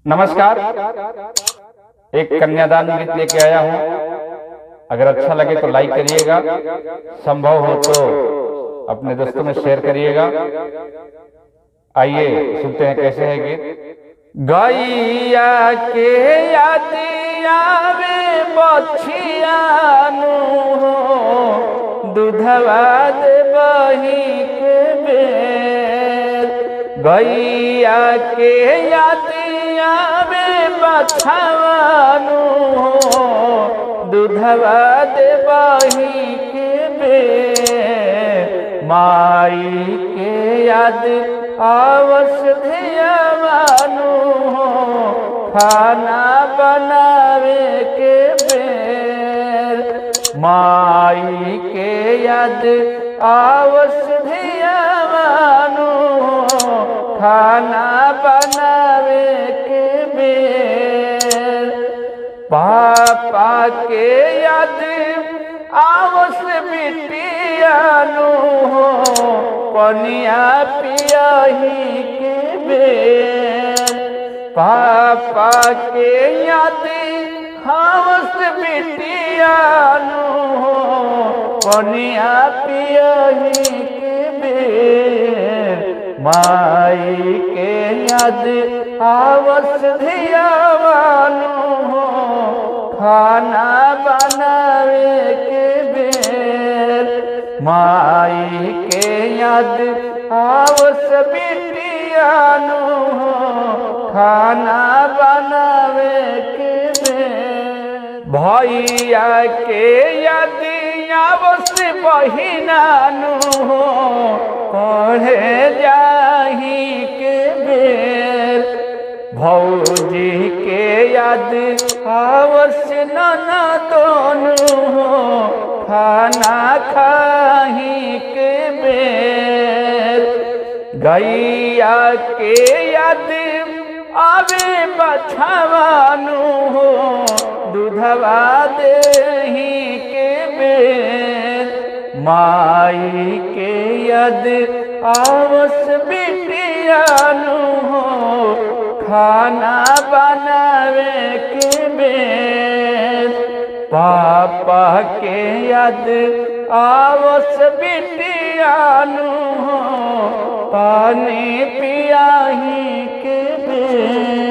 नमस्कार। एक कन्यादान गीत लेके आया हूँ। अगर अच्छा लगे तो लाइक करिएगा, संभव हो तो अपने दोस्तों में शेयर करिएगा। आइए सुनते हैं कैसे है गीत। गैया के यादिया में बछियानु हो, दूधवा दे बही के बेर। गैया के यादिया में बछवानु हो, दूधवा दे बही के बेर। माई के याद आवस धियावानु हो, खाना बनावे के बेर। माई के याद आवस धियावानु हो, खाना बनावे के बेर। पापा के याद आवस बिटियानु हो, पनिया पियाही के बेर। पापा के याद आवस बिटियानु हो, पनिया पियाही के बेर। माई के याद आवस धियावानु हो, खाना बनावे के बेर। माई के याद आवस बिटियानु हो, खाना बनावे के बेर। भैया के याद आवस बहिनानु हो, पढ़े जाही के बेर। भौजी के याद आवस ननदोनु हो, खाना खाही के बेर। गैया के याद आवे बछवानु हो, दूधवा देही के बेर। माई के याद आवस बिटियानु हो, खाना बनावे के बेर। पापा के याद आवस बिटियानु हो, पानी पियाही के बेर।